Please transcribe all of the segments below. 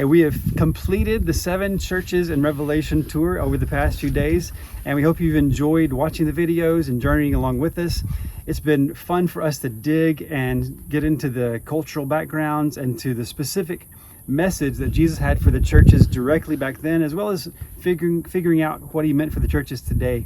And we have completed the 7 churches in Revelation tour over the past few days, and we hope you've enjoyed watching the videos and journeying along with us. It's been fun for us to dig and get into the cultural backgrounds and to the specific message that Jesus had for the churches directly back then, as well as figuring out what he meant for the churches today.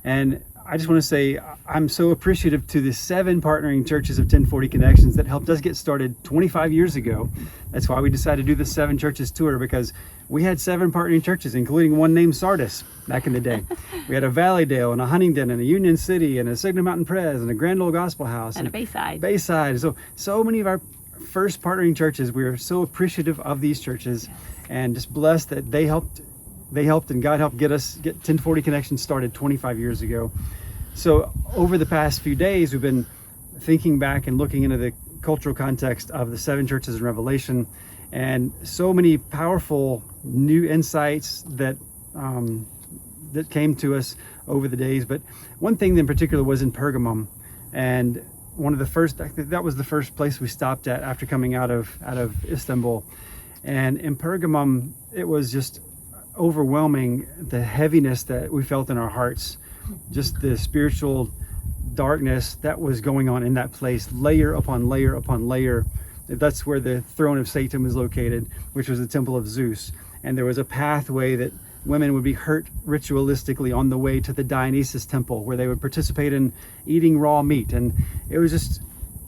And I just want to say I'm so appreciative to the 7 partnering churches of 1040 Connections that helped us get started 25 years ago. That's why we decided to do the 7 churches tour, because we had 7 partnering churches, including one named Sardis back in the day. We had a Valleydale and a Huntingdon and a Union City and a Signal Mountain Pres and a Grand Old Gospel House. And a Bayside. Bayside. So many of our first partnering churches, we are so appreciative of these churches and just blessed that they helped and God helped get 1040 Connections started 25 years ago. So over the past few days, we've been thinking back and looking into the cultural context of the 7 churches in Revelation, and so many powerful new insights that came to us over the days. But one thing in particular was in Pergamum, and that was the first place we stopped at after coming out of Istanbul. And in Pergamum, it was just overwhelming, the heaviness that we felt in our hearts, just the spiritual darkness that was going on in that place, layer upon layer upon layer. That's where the throne of Satan was located, which was the temple of Zeus. And there was a pathway that women would be hurt ritualistically on the way to the Dionysus temple, where they would participate in eating raw meat. And it was just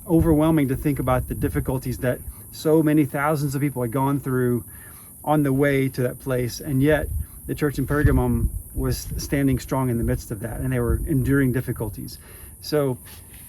overwhelming to think about the difficulties that so many thousands of people had gone through on the way to that place. And yet the church in Pergamum was standing strong in the midst of that, and they were enduring difficulties. So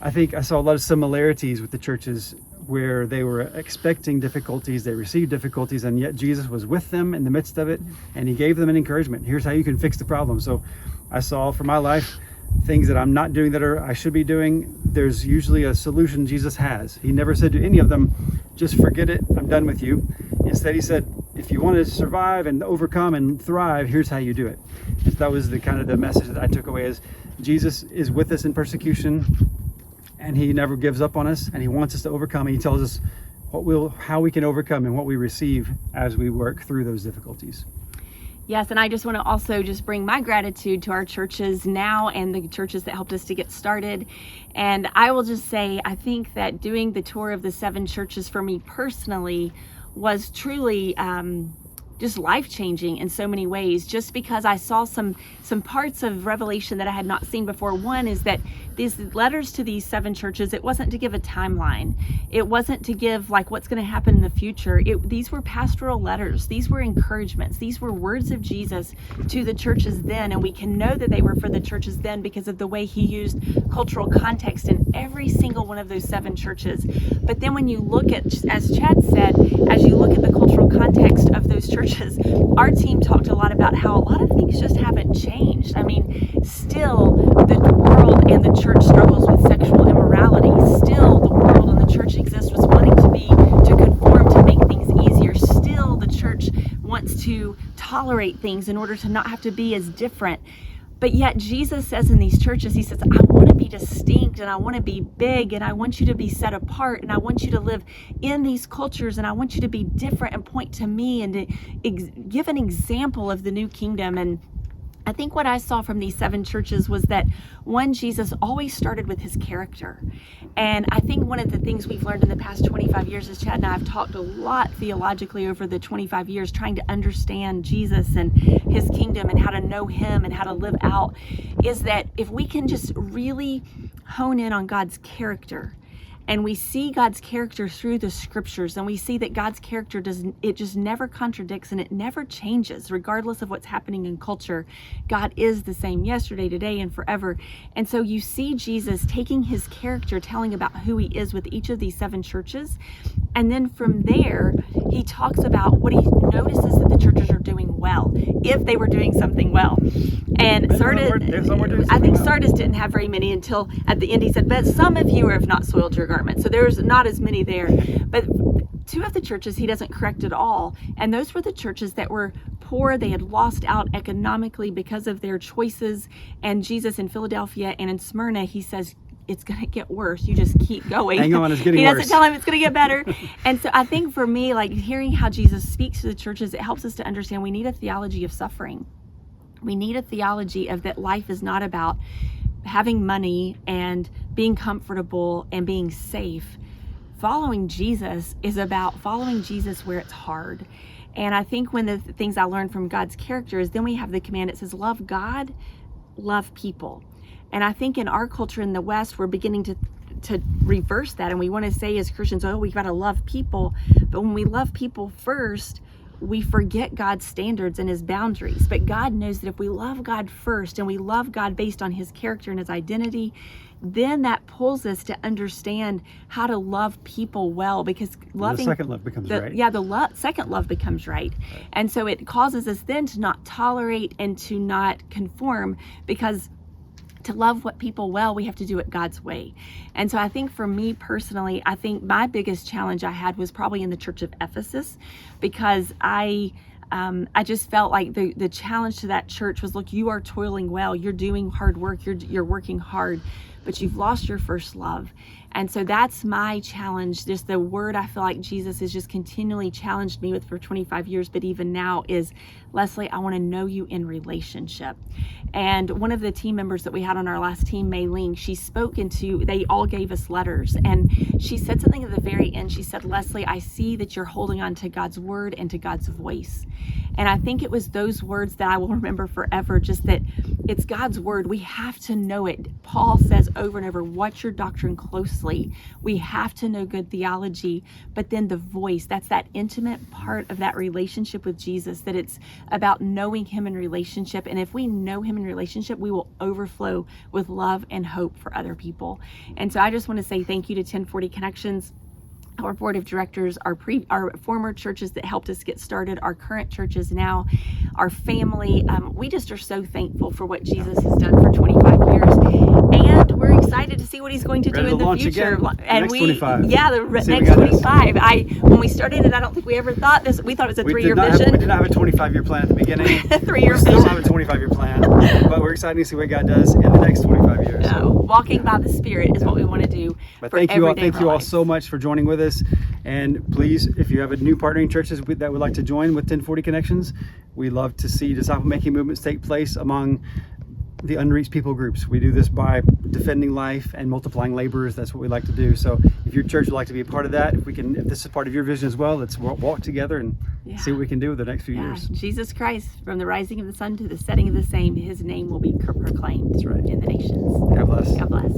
I think I saw a lot of similarities with the churches where they were expecting difficulties, they received difficulties, and yet Jesus was with them in the midst of it, and he gave them an encouragement. Here's how you can fix the problem. So I saw for my life things that I'm not doing that I should be doing. There's usually a solution Jesus has. He never said to any of them, just forget it, I'm done with you. Instead, he said, if you want to survive and overcome and thrive, here's how you do it. So that was the kind of the message that I took away, is Jesus is with us in persecution, and he never gives up on us, and he wants us to overcome. And he tells us how we can overcome and what we receive as we work through those difficulties. Yes, and I just want to also just bring my gratitude to our churches now and the churches that helped us to get started. And I will just say, I think that doing the tour of the 7 churches for me personally was truly just life-changing in so many ways, just because I saw some parts of Revelation that I had not seen before. One is that these letters to these 7 churches, it wasn't to give a timeline. It wasn't to give like what's going to happen in the future. These were pastoral letters. These were encouragements. These were words of Jesus to the churches then, and we can know that they were for the churches then because of the way he used cultural context in every single one of those 7 churches. But then when you look at, as Chad said, as you look at the cultural context of those churches, our team talked a lot about how a lot of things just haven't changed. I mean, still the world and the church struggles with sexual immorality. Still the world and the church exists was wanting to conform to make things easier. Still the church wants to tolerate things in order to not have to be as different. But yet Jesus says in these churches, he says, I want to be distinct, and I want to be big, and I want you to be set apart, and I want you to live in these cultures, and I want you to be different and point to me and to give an example of the new kingdom. And I think what I saw from these 7 churches was that, one, Jesus always started with his character. And I think one of the things we've learned in the past 25 years, as Chad and I have talked a lot theologically over the 25 years, trying to understand Jesus and his kingdom and how to know him and how to live out, is that if we can just really hone in on God's character, and we see God's character through the scriptures, and we see that God's character just never contradicts, and it never changes regardless of what's happening in culture. God is the same yesterday, today, and forever. And so you see Jesus taking his character, telling about who he is with each of these 7 churches. And then from there, he talks about what he notices that the churches are doing well, if they were doing something well. And Sardis, I think Sardis didn't have very many until at the end he said, but some of you have not soiled your garment. So there's not as many there. But 2 of the churches he doesn't correct at all. And those were the churches that were poor. They had lost out economically because of their choices. And Jesus in Philadelphia and in Smyrna, he says, it's going to get worse. You just keep going. Hang on, it's getting He worse. doesn't tell him it's going to get better. And so I think for me, like hearing how Jesus speaks to the churches, it helps us to understand we need a theology of suffering. We need a theology of that life is not about having money and being comfortable and being safe. Following Jesus is about following Jesus where it's hard. And I think one of the things I learned from God's character is then we have the command that says, love God, love people. And I think in our culture in the West, we're beginning to reverse that. And we want to say as Christians, oh, we've got to love people. But when we love people first, we forget God's standards and his boundaries. But God knows that if we love God first and we love God based on his character and his identity, then that pulls us to understand how to love people well, because loving the second love becomes right. Yeah, the second love becomes right. And so it causes us then to not tolerate and to not conform, because to love what people well, we have to do it God's way. And so I think for me personally, I think my biggest challenge I had was probably in the church of Ephesus, because I just felt like the challenge to that church was, look, you are toiling well, you're doing hard work, you're working hard, but you've lost your first love. And so that's my challenge. Just the word I feel like Jesus has just continually challenged me with for 25 years, but even now is, Leslie, I want to know you in relationship. And one of the team members that we had on our last team, Mei Ling, she spoke into, they all gave us letters. And she said something at the very end. She said, Leslie, I see that you're holding on to God's word and to God's voice. And I think it was those words that I will remember forever, just that it's God's word. We have to know it. Paul says over and over, watch your doctrine closely. We have to know good theology, but then the voice, that's that intimate part of that relationship with Jesus, that it's about knowing him in relationship. And if we know him in relationship, we will overflow with love and hope for other people. And so I just want to say thank you to 1040 Connections, our board of directors, our former churches that helped us get started, our current churches now, our family. We just are so thankful for what Jesus has done for 25 years. And we're excited to see what he's going to do in the future. And next 25. Yeah, the next 25. When we started it, I don't think we ever thought this. We thought it was a 3-year vision. We did not have a 25-year plan at the beginning. 3-year vision. We still have a 25-year plan, but we're excited to see what God does in the next 25 years. Walking by the Spirit is what we want to do. But thank you all so much for joining with us. And please, if you have a new partnering churches that would like to join with 1040 Connections, we love to see disciple-making movements take place among the unreached people groups. We do this by defending life and multiplying laborers. That's what we like to do. So if your church would like to be a part of that, if this is part of your vision as well, let's walk together and see what we can do with the next few years. Jesus Christ, from the rising of the sun to the setting of the same, his name will be proclaimed. That's right. In the nations. God bless. God bless.